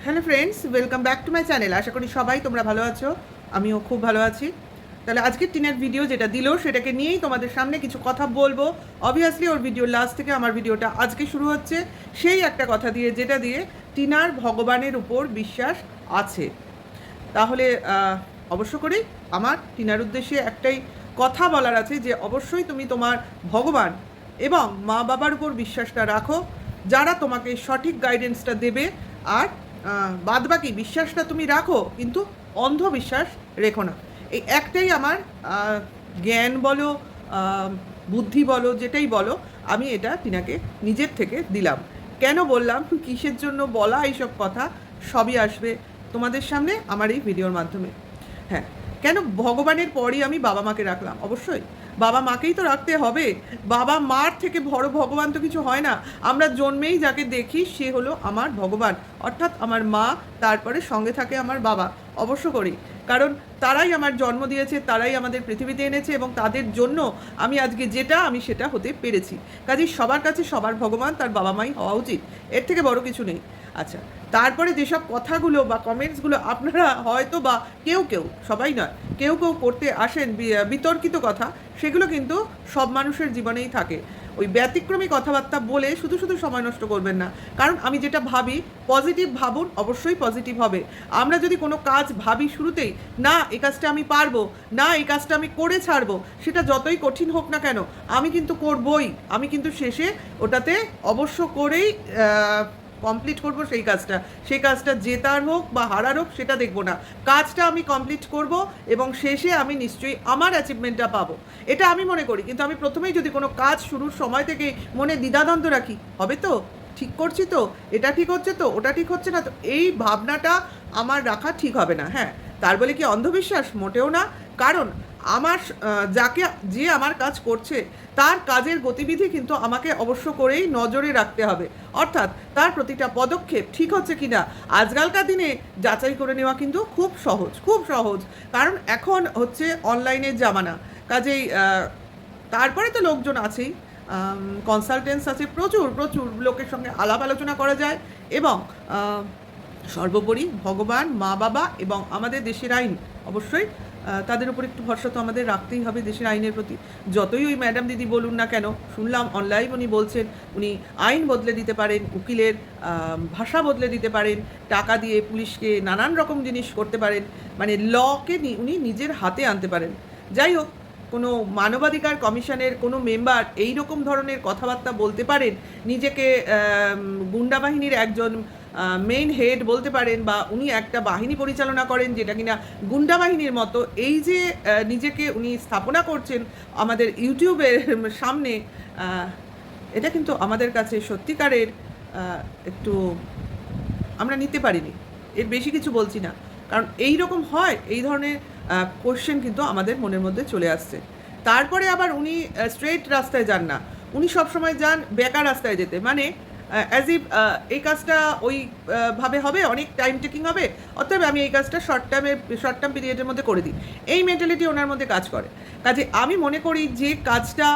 Hello friends, welcome back to my channel. আশা করি সবাই তোমরা ভালো আছো, আমিও খুব ভালো আছি। তাহলে আজকের টিনের ভিডিও যেটা দিল সেটাকে নিয়েই তোমাদের সামনে কিছু কথা বলবো। অবভিয়াসলি ওর ভিডিওর লাস্ট থেকে আমার ভিডিওটা আজকে শুরু হচ্ছে সেই একটা কথা দিয়ে, যেটা দিয়ে টিনার ভগবানের উপর বিশ্বাস আছে। তাহলে অবশ্য করেই আমার টিনার উদ্দেশ্যে একটাই কথা বলার আছে, যে অবশ্যই তুমি তোমার ভগবান এবং মা বাবার উপর বিশ্বাসটা রাখো, যারা তোমাকে সঠিক গাইডেন্সটা দেবে। আর বাদবাকি বিশ্বাসটা তুমি রাখো, কিন্তু অন্ধবিশ্বাস রেখো না। এই একটাই আমার জ্ঞান বলো, বুদ্ধি বলো, যেটাই বলো, আমি এটা টিনাকে নিজের থেকে দিলাম। কেন বললাম, কিসের জন্য বলা এইসব কথা, সবই আসবে তোমাদের সামনে আমার এই ভিডিওর মাধ্যমে। হ্যাঁ, কেন ভগবানের পরই আমি বাবা মাকে রাখলাম? অবশ্যই বাবা মাকেই তো রাখতে হবে। বাবা মার থেকে বড় ভগবান তো কিছু হয় না। আমরা জন্মেই যাকে দেখি সে হলো আমার ভগবান, অর্থাৎ আমার মা, তারপরে সঙ্গে থাকে আমার বাবা। অবশ্য করি, কারণ তারাই আমার জন্ম দিয়েছে, তারাই আমাদের পৃথিবীতে এনেছে, এবং তাদের জন্য আমি আজকে যেটা আমি সেটা হতে পেরেছি। কাজেই সবার কাছে সবার ভগবান তার বাবা মাই হওয়া উচিত, এর থেকে বড় কিছু নেই। আচ্ছা, তারপরে যেসব কথাগুলো বা কমেন্টসগুলো আপনারা হয়তো বা কেউ কেউ, সবাই নয়, কেউ কেউ করতে আসেন বিতর্কিত কথা, সেগুলো কিন্তু সব মানুষের জীবনেই থাকে। ওই ব্যতিক্রমী কথাবার্তা বলে শুধু শুধু সময় নষ্ট করবেন না। কারণ আমি যেটা ভাবি, পজিটিভ ভাবুন, অবশ্যই পজিটিভ হবে। আমরা যদি কোনো কাজ ভাবি শুরুতেই, না এই কাজটা আমি পারবো, না এই কাজটা আমি করে ছাড়বো, সেটা যতই কঠিন হোক না কেন আমি কিন্তু করবই, আমি কিন্তু শেষে ওটাতে অবশ্য করেই কমপ্লিট করব সেই কাজটা জেতার হোক বা হারার হোক সেটা দেখবো না, কাজটা আমি কমপ্লিট করব এবং শেষে আমি নিশ্চয়ই আমার অ্যাচিভমেন্টটা পাবো, এটা আমি মনে করি। কিন্তু আমি প্রথমেই যদি কোনো কাজ শুরুর সময় থেকে মনে দ্বিধাদ্বন্দ্ব রাখি, হবে তো, ঠিক করছি তো, এটা ঠিক হচ্ছে তো, ওটা ঠিক হচ্ছে না তো, এই ভাবনাটা আমার রাখা ঠিক হবে না। হ্যাঁ, তার বলে কি অন্ধবিশ্বাস? মোটেও না। কারণ আমার যে আমার কাজ করছে তার কাজের গতিবিধি কিন্তু আমাকে অবশ্য করেই নজরে রাখতে হবে, অর্থাৎ তার প্রতিটা পদক্ষেপ ঠিক হচ্ছে কি না আজকালকার দিনে যাচাই করে নেওয়া কিন্তু খুব সহজ, খুব সহজ। কারণ এখন হচ্ছে অনলাইনের জামানা। কাজেই তারপরে তো লোকজন আছেই, কনসালটেন্টস আছে, প্রচুর প্রচুর লোকের সঙ্গে আলাপ আলোচনা করা যায়। এবং সর্বোপরি ভগবান, মা বাবা এবং আমাদের দেশের আইন, অবশ্যই তাদের উপর একটু ভরসা তো আমাদের রাখতেই হবে, দেশের আইনের প্রতি। যতই ওই ম্যাডাম দিদি বলুন না কেন, শুনলাম অনলাইন উনি বলছেন উনি আইন বদলে দিতে পারেন, উকিলের ভাষা বদলে দিতে পারেন, টাকা দিয়ে পুলিশকে নানান রকম জিনিস করতে পারেন, মানে লকে উনি নিজের হাতে আনতে পারেন। যাই হোক, কোনো মানবাধিকার কমিশনের কোনো মেম্বার এই রকম ধরনের কথাবার্তা বলতে পারেন, নিজেকে গুন্ডা বাহিনীর একজন মেইন হেড বলতে পারেন, বা উনি একটা বাহিনী পরিচালনা করেন যেটা কিনা গুন্ডা বাহিনীর মতো, এই যে নিজেকে উনি স্থাপনা করছেন আমাদের ইউটিউবের সামনে, এটা কিন্তু আমাদের কাছে সত্যিকারের একটু আমরা নিতে পারিনি। এর বেশি কিছু বলছি না, কারণ এই রকম হয়, এই ধরনের কোশ্চেন কিন্তু আমাদের মনের মধ্যে চলে আসছে। তারপরে আবার উনি স্ট্রেট রাস্তায় যান না, উনি সবসময় যান বেকার রাস্তায় যেতে, মানে অ্যাজ ইফ এই কাজটা ওই ভাবে হবে, অনেক টাইম টেকিং হবে, অতএব আমি এই কাজটা শর্ট টার্ম পিরিয়ডের মধ্যে করে দিই, এই মেন্টালিটি ওনার মধ্যে কাজ করে। কাজে আমি মনে করি যে কাজটা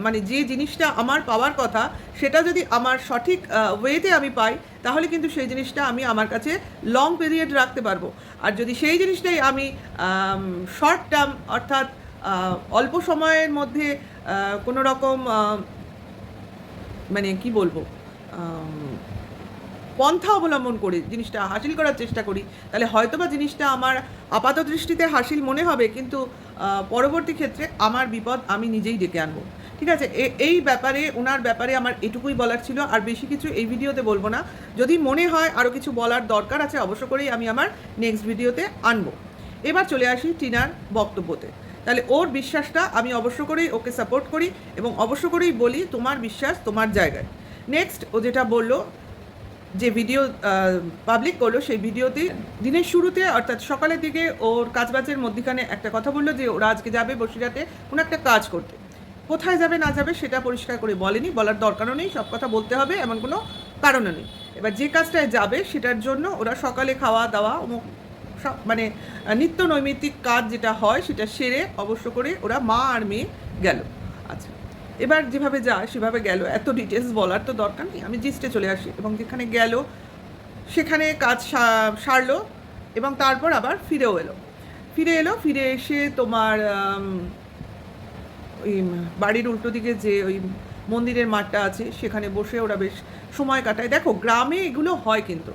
মানে যে জিনিসটা আমার পাওয়ার কথা, সেটা যদি আমার সঠিক ওয়েতে আমি পাই, তাহলে কিন্তু সেই জিনিসটা আমি আমার কাছে লং পিরিয়ড রাখতে পারবো। আর যদি সেই জিনিসটাই আমি শর্ট টার্ম, অর্থাৎ অল্প সময়ের মধ্যে কোনো রকম মানে কি বলবো, পন্থা অবলম্বন করে জিনিসটা হাসিল করার চেষ্টা করি, তাহলে হয়তোবা জিনিসটা আমার আপাত দৃষ্টিতে হাসিল মনে হবে, কিন্তু পরবর্তী ক্ষেত্রে আমার বিপদ আমি নিজেই ডেকে আনবো। ঠিক আছে, এই ব্যাপারে, ওনার ব্যাপারে আমার এটুকুই বলার ছিল, আর বেশি কিছু এই ভিডিওতে বলবো না। যদি মনে হয় আরও কিছু বলার দরকার আছে, অবশ্য করেই আমি আমার নেক্সট ভিডিওতে আনবো। এবার চলে আসি টিনার বক্তব্যতে। তাহলে ওর বিশ্বাসটা আমি অবশ্য করেই ওকে সাপোর্ট করি, এবং অবশ্য করেই বলি তোমার বিশ্বাস তোমার জায়গায়। নেক্সট ও যেটা বললো, যে ভিডিও পাবলিক করলো, সেই ভিডিওতে দিনের শুরুতে অর্থাৎ সকালের দিকে ওর কাজবাজের মধ্যখানে একটা কথা বললো যে ওরা আজকে যাবে বসিরহাটে কোনো একটা কাজ করতে। কোথায় যাবে না যাবে সেটা পরিষ্কার করে বলেনি, বলার দরকারও নেই, সব কথা বলতে হবে এমন কোনো কারণও নেই। এবার যে কাজটায় যাবে সেটার জন্য ওরা সকালে খাওয়া দাওয়া সব মানে নিত্য নৈমিত্তিক কাজ যেটা হয় সেটা সেরে অবশ্য করে ওরা মা আর মেয়ে গেল। আচ্ছা, এবার যেভাবে যায় সেভাবে গেল, এত ডিটেলস বলার তো দরকার নেই, আমি জিস্টে চলে আসি। এবং যেখানে গেল সেখানে কাজ সারলো এবং তারপর আবার ফিরে এসে তোমার ওই বাড়ির উল্টো দিকে যে ওই মন্দিরের মাঠটা আছে সেখানে বসে ওরা বেশ সময় কাটায়। দেখো গ্রামে এগুলো হয়, কিন্তু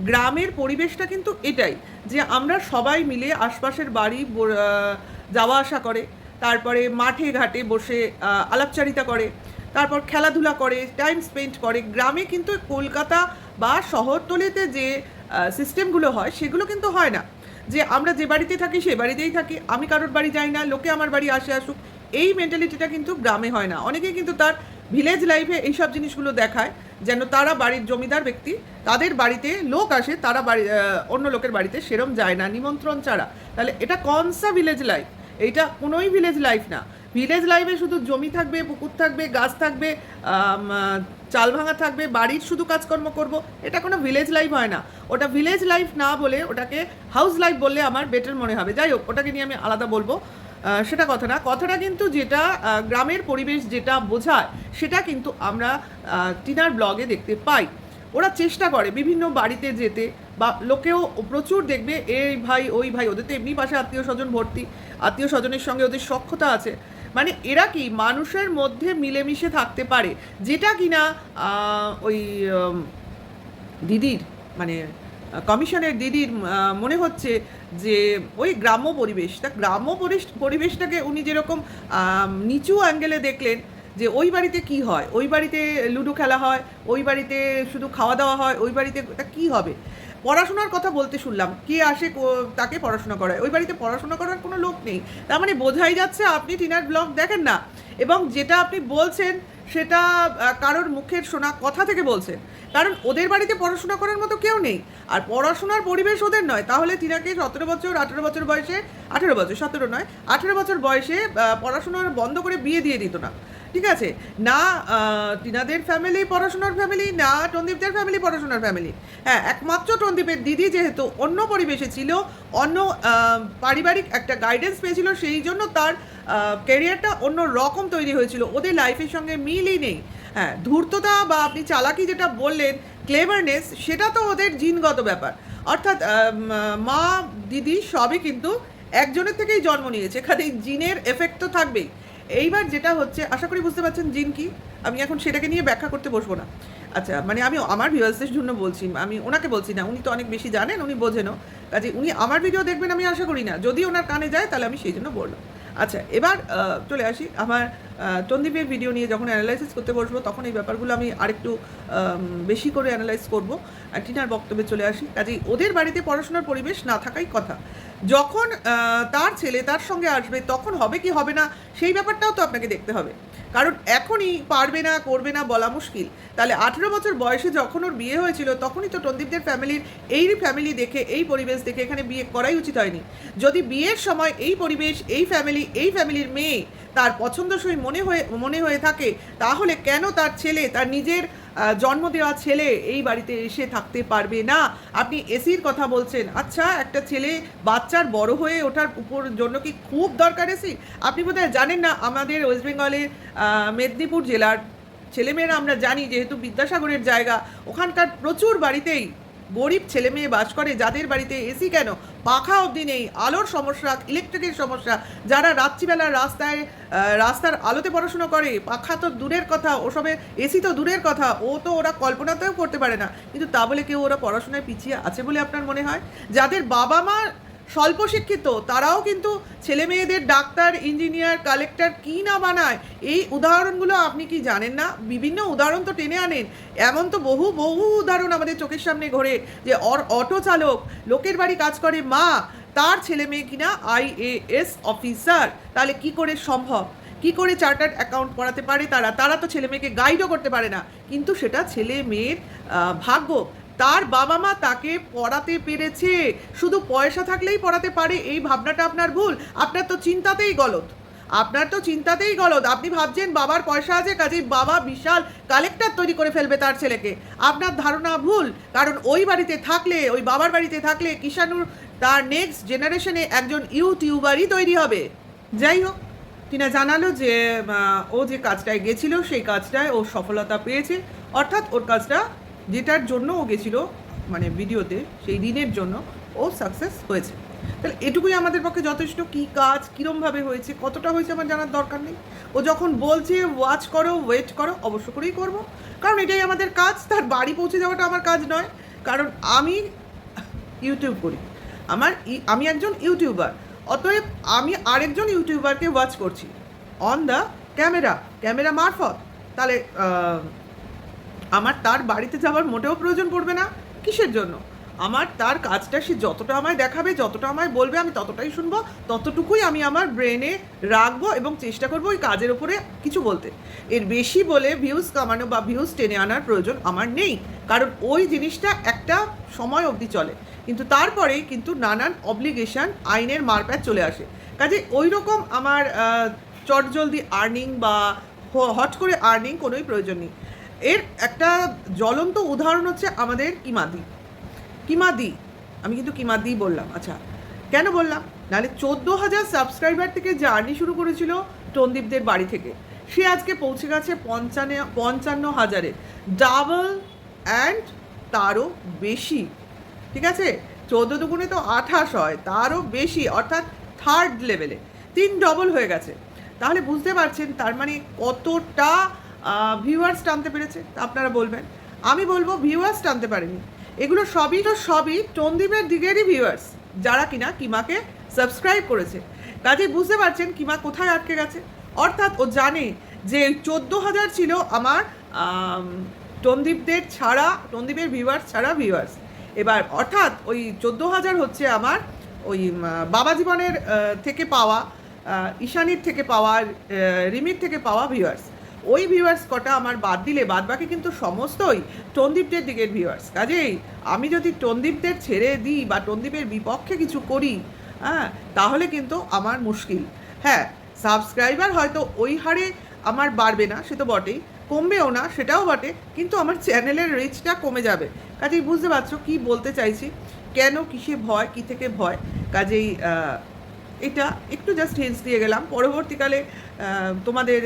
গ্রামের পরিবেশটা কিন্তু এটাই যে আমরা সবাই মিলে আশপাশের বাড়ি যাওয়া আসা করে, তারপরে মাঠে ঘাটে বসে আলাপচারিতা করে, তারপর খেলাধুলা করে, টাইম স্পেন্ড করে। গ্রামে কিন্তু কলকাতা বা শহরতলিতে যে সিস্টেমগুলো হয় সেগুলো কিন্তু হয় না, যে আমরা যে বাড়িতে থাকি সে বাড়িতেই থাকি, আমি কারোর বাড়ি যাই না, লোকে আমার বাড়ি আসুক, এই মেন্টালিটিটা কিন্তু গ্রামে হয় না। অনেকেই কিন্তু তার ভিলেজ লাইফে এইসব জিনিসগুলো দেখায় যেন তারা বাড়ির জমিদার ব্যক্তি, তাদের বাড়িতে লোক আসে, তারা অন্য লোকের বাড়িতে সেরম যায় না নিমন্ত্রণ ছাড়া। তাহলে এটা কনসা ভিলেজ লাইফ? এইটা কোনোই ভিলেজ লাইফ না। ভিলেজ লাইফে শুধু জমি থাকবে, পুকুর থাকবে, গাছ থাকবে, চাল ভাঙা থাকবে, বাড়ির শুধু কাজকর্ম করব, এটা কোনো ভিলেজ লাইফ হয় না। ওটা ভিলেজ লাইফ না বলে ওটাকে হাউস লাইফ বললে আমার বেটার মনে হবে। যাই হোক, ওটাকে নিয়ে আমি আলাদা বলবো, সেটা কথা না। কথাটা কিন্তু যেটা গ্রামের পরিবেশ যেটা বোঝায় সেটা কিন্তু আমরা টিনার ব্লগে দেখতে পাই। ওরা চেষ্টা করে বিভিন্ন বাড়িতে যেতে, বা লোকেও প্রচুর দেখবে এই ভাই ওই ভাই, ওদের তো এমনি পাশে আত্মীয় স্বজন ভর্তি, আত্মীয় স্বজনের সঙ্গে ওদের সখ্যতা আছে, মানে এরা কি মানুষের মধ্যে মিলেমিশে থাকতে পারে, যেটা কিনা ওই দিদির মানে কমিশনের দিদির মনে হচ্ছে যে ওই গ্রাম্য পরিবেশ, তা গ্রাম্য পরিবেশটাকে উনি যেরকম নিচু অ্যাঙ্গেলে দেখলেন, যে ওই বাড়িতে কি হয়, ওই বাড়িতে লুডো খেলা হয়, ওই বাড়িতে শুধু খাওয়া দাওয়া হয়, ওই বাড়িতে তা কী হবে, পড়াশোনার কথা বলতে শুনলাম, কে আসে তাকে পড়াশোনা করায়, ওই বাড়িতে পড়াশোনা করার কোনো লোক নেই। তার মানে বোঝাই যাচ্ছে আপনি টিনার ব্লগ দেখেন না, এবং যেটা আপনি বলছেন সেটা কারোর মুখের শোনা কথা থেকে বলছেন, কারণ ওদের বাড়িতে পড়াশোনা করার মতো কেউ নেই, আর পড়াশোনার পরিবেশ ওদের নয়। তাহলে টিনাকে 17 বছর 18 বছর বয়সে, 18 বছর 17 নয় 18 বছর বয়সে পড়াশোনার বন্ধ করে বিয়ে দিয়ে দিত না, ঠিক আছে? না টিনাদের ফ্যামিলি পড়াশোনার ফ্যামিলি, না টন্দীপদের ফ্যামিলি পড়াশোনার ফ্যামিলি। হ্যাঁ, একমাত্র টন্দীপের দিদি যেহেতু অন্য পরিবেশে ছিল, অন্য পারিবারিক একটা গাইডেন্স পেয়েছিল, সেই জন্য তার ক্যারিয়ারটা অন্য রকম তৈরি হয়েছিল, ওদের লাইফের সঙ্গে মিলই নেই। হ্যাঁ, ধূর্ততা বা আপনি চালাকি যেটা বললেন, ক্লেভারনেস, সেটা তো ওদের জিনগত ব্যাপার। অর্থাৎ মা দিদি সবই কিন্তু একজনের থেকেই জন্ম নিয়েছে, খালি জিনের এফেক্ট তো থাকবেই। এইবার যেটা হচ্ছে, আশা করি বুঝতে পারছেন জিন কি, আমি এখন সেটাকে নিয়ে ব্যাখ্যা করতে বসবো না। আচ্ছা, মানে আমি আমার ভিউয়ার্সদের জন্য বলছি, আমি ওনাকে বলছি না, উনি তো অনেক বেশি জানেন, উনি বোঝেনও, কাজে উনি আমার ভিডিও দেখবেন আমি আশা করি না, যদি ওনার কানে যায় তাহলে আমি সেই জন্য বললাম। আচ্ছা, এবার চলে আসি আমার টন্দীপের ভিডিও নিয়ে যখন অ্যানালাইসিস করতে বসবো, তখন এই ব্যাপারগুলো আমি আরেকটু বেশি করে অ্যানালাইজ করবো। টিনার বক্তব্যে চলে আসি। কাজেই ওদের বাড়িতে পড়াশোনার পরিবেশ না থাকাই কথা। যখন তার ছেলে তার সঙ্গে আসবে তখন হবে কি হবে না সেই ব্যাপারটাও তো আপনাকে দেখতে হবে, কারণ এখনই পারবে না করবে না বলা মুশকিল। তাহলে 18 বছর বয়সে যখন ওর বিয়ে হয়েছিল তখনই তো টন্দীপদের ফ্যামিলির এই ফ্যামিলি দেখে, এই পরিবেশ দেখে এখানে বিয়ে করাই উচিত হয়নি। যদি বিয়ের সময় এই পরিবেশ, এই ফ্যামিলির মেয়ে তার পছন্দসই মনে হয়ে থাকে, তাহলে কেন তার ছেলে, তার নিজের জন্ম দেওয়া ছেলে এই বাড়িতে এসে থাকতে পারবে না? আপনি এসির কথা বলছেন, আচ্ছা একটা ছেলে বাচ্চার বড় হয়ে ওঠার উপর জন্য কি খুব দরকার এসি? আপনি বোধহয় জানেন না, আমাদের ওয়েস্ট বেঙ্গলের মেদিনীপুর জেলার ছেলেমেয়েরা আমরা জানি, যেহেতু বিদ্যাসাগরের জায়গা, ওখানকার প্রচুর বাড়িতেই গরিব ছেলে মেয়ে বাস করে, যাদের বাড়িতে এসি কেন, পাখা অবধি নেই, আলোর সমস্যা, ইলেকট্রিকের সমস্যা, যারা রাত্রিবেলা রাস্তার আলোতে পড়াশুনো করে, পাখা তো দূরের কথা, ওসবে এসি তো দূরের কথা, ও তো ওরা কল্পনাতেও করতে পারে না। কিন্তু তা বলে কেউ ওরা পড়াশোনায় পিছিয়ে আছে বলে আপনার মনে হয়? যাদের বাবা মা স্বল্প শিক্ষিত, তারাও কিন্তু ছেলে মেয়েদের ডাক্তার, ইঞ্জিনিয়ার, কালেক্টর কী না বানায়। এই উদাহরণগুলো আপনি কি জানেন না? বিভিন্ন উদাহরণ তো টেনে আনেন, এমন তো বহু উদাহরণ আমাদের চোখের সামনে ঘোরে, যে অটো চালক, লোকের বাড়ি কাজ করে মা, তার ছেলে মেয়ে কিনা IAS অফিসার। তাহলে কি করে সম্ভব? কি করে চার্টার্ড অ্যাকাউন্ট পড়াতে পারে তারা তো ছেলে মেয়েকে গাইডও করতে পারে না, কিন্তু সেটা ছেলে মেয়ের ভাগ্য। তার বাবা মা তাকে পড়াতে পেরেছে, শুধু পয়সা থাকলেই পড়াতে পারে এই ভাবনাটা আপনার ভুল। আপনার তো চিন্তাতেই গলদ। আপনি ভাবছেন বাবার পয়সা আছে, কাজেই বাবা বিশাল কালেক্টর তৈরি করে ফেলবে তার ছেলেকে। আপনার ধারণা ভুল, কারণ ওই বাড়িতে থাকলে, ওই বাবার বাড়িতে থাকলে কিষাণুর তার নেক্সট জেনারেশনে একজন ইউটিউবারই তৈরি হবে। যাই হোক, টিনা জানালো যে ও যে কাজটায় গেছিল সেই কাজটায় ও সফলতা পেয়েছে, অর্থাৎ ওর কাজটা যেটার জন্য ও গেছিল মানে ভিডিওতে, সেই ঋণের জন্য ও সাকসেস হয়েছে। তাহলে এটুকুই আমাদের পক্ষে যথেষ্ট। কী কাজ, কীরমভাবে হয়েছে, কতটা হয়েছে আমার জানার দরকার নেই। ও যখন বলছে ওয়াচ করো, ওয়েট করো, অবশ্য করেই করবো, কারণ এটাই আমাদের কাজ। তার বাড়ি পৌঁছে যাওয়াটা আমার কাজ নয়, কারণ আমি ইউটিউব করি, আমি একজন ইউটিউবার। অতএব আমি আরেকজন ইউটিউবারকে ওয়াচ করছি অন দ্য ক্যামেরা মারফত। তাহলে আমার তার বাড়িতে যাওয়ার মোটেও প্রয়োজন পড়বে না। কিসের জন্য? আমার তার কাজটা সে যতটা আমায় দেখাবে, যতটা আমায় বলবে, আমি ততটাই শুনবো, ততটুকুই আমি আমার ব্রেনে রাখবো এবং চেষ্টা করবো ওই কাজের উপরে কিছু বলতে। এর বেশি বলে ভিউজ কামানো বা ভিউজ টেনে আনার প্রয়োজন আমার নেই, কারণ ওই জিনিসটা একটা সময় অবধি চলে, কিন্তু তারপরেই কিন্তু নানান অব্লিগেশন, আইনের মারপ্যাচ চলে আসে। কাজে ওই রকম আমার চটজলদি আর্নিং বা হট করে আর্নিং কোনোই প্রয়োজন নেই। এর একটা জ্বলন্ত উদাহরণ হচ্ছে আমাদের কিমাদি। আমি কিন্তু কিমাদি বললাম। আচ্ছা, কেন বললাম? নাহলে 14,000 সাবস্ক্রাইবার থেকে জার্নি শুরু করেছিল টনদীপদের বাড়ি থেকে, সে আজকে পৌঁছে গেছে 55,000-এ, ডাবল অ্যান্ড তারও বেশি। ঠিক আছে, 14 দুগুণে তো 28 হয়, তারও বেশি, অর্থাৎ থার্ড লেভেলে 3 ডবল হয়ে গেছে। তাহলে বুঝতে পারছেন তার মানে কতটা ভিউয়ার্স টানতে পেরেছে। আপনারা বলবেন, আমি বলবো ভিউয়ার্স টানতে পারেনি, এগুলো সবই টনদীপের দিকেরই ভিউয়ার্স, যারা কিনা কিমাকে সাবস্ক্রাইব করেছে। কাজেই বুঝতে পারছেন কিমা কোথায় আটকে গেছে। অর্থাৎ ও জানে যে 14,000 ছিল আমার টনদীপের ভিউয়ার্স ছাড়া ভিউয়ার্স। এবার অর্থাৎ ওই 14,000 হচ্ছে আমার ওই বাবা জীবনের থেকে পাওয়া, ঈশানীর থেকে পাওয়া, রিমির থেকে পাওয়া ভিউয়ার্স। ওই ভিউয়ার্স কটা আমার বাদ দিলে বাদবাকি কিন্তু সমস্তই টনদীপদের দিকের ভিউয়ার্স। কাজেই আমি যদি টনদীপদের ছেড়ে দিই বা টনদীপের বিপক্ষে কিছু করি, হ্যাঁ, তাহলে কিন্তু আমার মুশকিল। হ্যাঁ, সাবস্ক্রাইবার হয়তো ওই হারে আমার বাড়বে না, সে তো বটেই, কমবেও না, সেটাও বটে, কিন্তু আমার চ্যানেলের রিচটা কমে যাবে। কাজেই বুঝতে পারছো কি বলতে চাইছি, কেন, কিসে ভয়, কী থেকে ভয়। কাজেই এটা একটু জাস্ট হিন্টস দিয়ে গেলাম। পরবর্তীকালে তোমাদের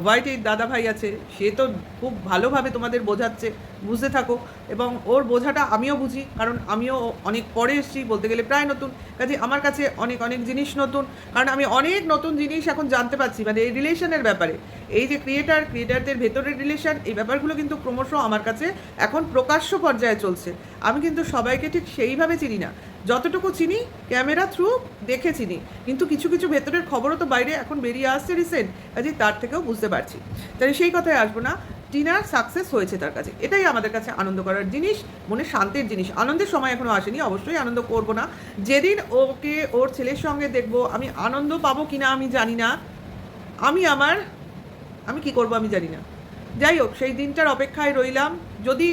হোয়াইটের দাদা ভাই আছে, সে তো খুব ভালোভাবে তোমাদের বোঝাচ্ছে, বুঝতে থাকো, এবং ওর বোঝাটা আমিও বুঝি, কারণ আমিও অনেক পরে এসেছি, বলতে গেলে প্রায় নতুন। কাজে আমার কাছে অনেক জিনিস নতুন, কারণ আমি অনেক নতুন জিনিস এখন জানতে পারছি, মানে এই রিলেশনের ব্যাপারে, এই যে ক্রিয়েটারদের ভেতরের রিলেশন, এই ব্যাপারগুলো কিন্তু ক্রমশ আমার কাছে এখন প্রকাশ্য পর্যায়ে চলছে। আমি কিন্তু সবাইকে ঠিক সেইভাবে চিনি না, যতটুকু চিনি ক্যামেরা থ্রু দেখে চিনি, কিন্তু কিছু কিছু ভেতরের খবরও তো বাইরে এখন বেরিয়ে আসছে রিসেন্ট, কাজে তার থেকেও বুঝতে পারছি। তাই সেই কথায় আসবো না, টিনার সাকসেস হয়েছে তার কাছে, এটাই আমাদের কাছে আনন্দ করার জিনিস, মনে শান্তির জিনিস। আনন্দের সময় এখনও আসেনি, অবশ্যই আনন্দ করব না। যেদিন ওকে ওর ছেলের সঙ্গে দেখবো, আমি আনন্দ পাবো কিনা আমি জানি না, আমি কি করব আমি জানি না। যাই হোক, সেই দিনটার অপেক্ষায় রইলাম। যদি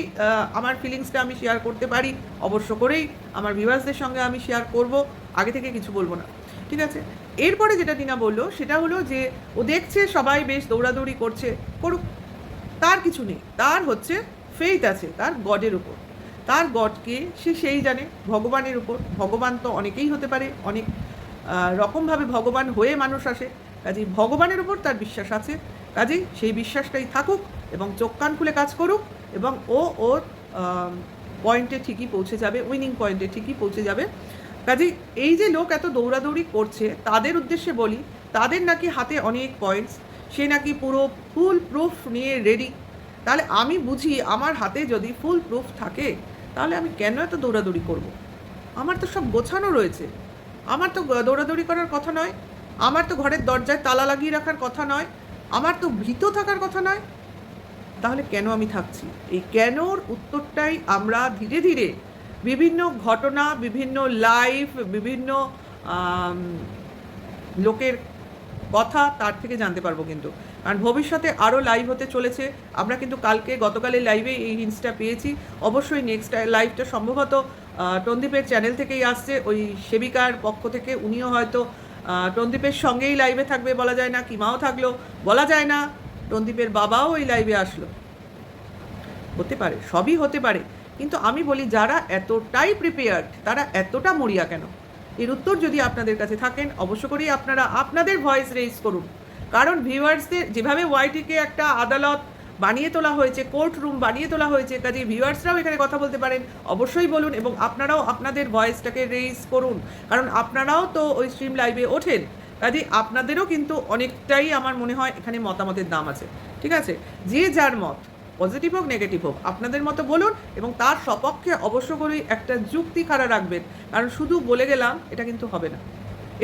আমার ফিলিংসটা আমি শেয়ার করতে পারি, অবশ্য করেই আমার ভিউয়ার্সদের সঙ্গে আমি শেয়ার করব, আগে থেকে কিছু বলবো না, ঠিক আছে? এরপরে যেটা টিনা বললো সেটা হলো যে ও দেখছে সবাই বেশ দৌড়াদৌড়ি করছে, করুক, তার কিছু নেই, তার হচ্ছে ফেইথ আছে তার গডের উপর, তার গডকে সেই জানে, ভগবানের উপর। ভগবান তো অনেকেই হতে পারে, অনেক রকমভাবে ভগবান হয়ে মানুষ আসে, কাজেই ভগবানের উপর তার বিশ্বাস আছে। কাজেই সেই বিশ্বাসটাই থাকুক এবং চোখ কান খুলে কাজ করুক, এবং ও ওর পয়েন্টে ঠিকই পৌঁছে যাবে, উইনিং পয়েন্টে ঠিকই পৌঁছে যাবে। কাজেই এই যে লোক এত দৌড়াদৌড়ি করছে, তাদের উদ্দেশ্যে বলি, তাদের নাকি হাতে অনেক পয়েন্টস, সে নাকি পুরো ফুল প্রুফ নিয়ে রেডি। তাহলে আমি বুঝি আমার হাতে যদি ফুল প্রুফ থাকে, তাহলে আমি কেন এত দৌড়াদৌড়ি করব? আমার তো সব গোছানো রয়েছে, আমার তো দৌড়াদৌড়ি করার কথা নয়, আমার তো ঘরের দরজায় তালা লাগিয়ে রাখার কথা নয়, আমার তো ভীত থাকার কথা নয়। তাহলে কেন আমি থাকছি? এই কেনর উত্তরটাই আমরা ধীরে ধীরে বিভিন্ন ঘটনা, বিভিন্ন লাইফ, বিভিন্ন লোকের কথা তার থেকে জানতে পারবো। কিন্তু কারণ ভবিষ্যতে আরও লাইভ হতে চলেছে। আমরা কিন্তু গতকালের লাইভে এই হিন্টসটা পেয়েছি। অবশ্যই নেক্সট লাইভটা সম্ভবত টনদীপের চ্যানেল থেকেই আসছে, ওই সেবিকার পক্ষ থেকে। উনিও হয়তো টনদীপের সঙ্গেই লাইভে থাকবে, বলা যায় না, কিমাও থাকলো বলা যায় না, টনদীপের বাবাও ওই লাইভে আসলো, হতে পারে, সবই হতে পারে। কিন্তু আমি বলি, যারা এতটাই প্রিপেয়ার্ড, তারা এতটা মরিয়া কেন? এর উত্তর যদি আপনাদের কাছে থাকেন, অবশ্য করেই আপনারা আপনাদের ভয়েস রেইজ করুন। কারণ ভিউয়ার্সদের যেভাবে ওয়াইটিকে একটা আদালত বানিয়ে তোলা হয়েছে, কোর্ট রুম বানিয়ে তোলা হয়েছে, কাজে ভিউয়ার্সরাও এখানে কথা বলতে পারেন, অবশ্যই বলুন এবং আপনারাও আপনাদের ভয়েসটাকে রেইজ করুন, কারণ আপনারাও তো ওই স্ট্রিম লাইভে ওঠেন, কাজে আপনাদেরও কিন্তু অনেকটাই আমার মনে হয় এখানে মতামতের দাম আছে। ঠিক আছে, যে যার মত পজিটিভ হোক নেগেটিভ হোক আপনাদের মতো বলুন এবং তার সপক্ষে অবশ্য করেই একটা যুক্তি খাড়া রাখবেন, কারণ শুধু বলে গেলাম এটা কিন্তু হবে না,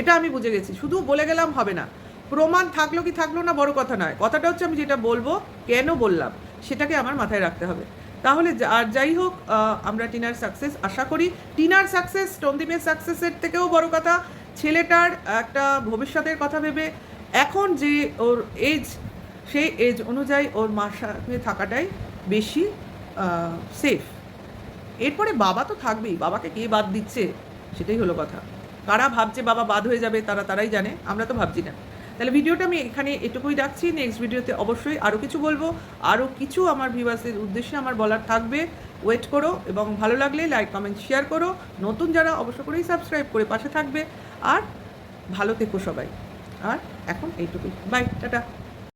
এটা আমি বুঝে গেছি, শুধু বলে গেলাম হবে না, প্রমাণ থাকলো কি থাকলো না বড় কথা নয়, কথাটা হচ্ছে আমি যেটা বলবো কেন বললাম সেটাকে আমার মাথায় রাখতে হবে। তাহলে আর যাই হোক, আমরা টিনার সাকসেস আশা করি। টিনার সাকসেস টন্দিমের সাকসেসের থেকেও বড় কথা ছেলেটার একটা ভবিষ্যতের কথা ভেবে এখন যে ওর এজ, সেই এজ অনুযায়ী ওর মার সাথে থাকাটাই বেশি সেফ। এরপরে বাবা তো থাকবেই, বাবাকে কে বাদ দিচ্ছে সেটাই হলো কথা। কারা ভাবছে বাবা বাদ হয়ে যাবে তারাই জানে, আমরা তো ভাবছি না। তাহলে ভিডিওটা আমি এখানে এটুকুই রাখছি, নেক্সট ভিডিওতে অবশ্যই আরও কিছু বলবো, আরও কিছু আমার ভিউয়ার্সের উদ্দেশ্যে আমার বলার থাকবে, ওয়েট করো এবং ভালো লাগলে লাইক কমেন্ট শেয়ার করো, নতুন যারা অবশ্য করেই সাবস্ক্রাইব করে পাশে থাকবে, আর ভালো থেকো সবাই। আর এখন এইটুকুই, বাই, টাটা।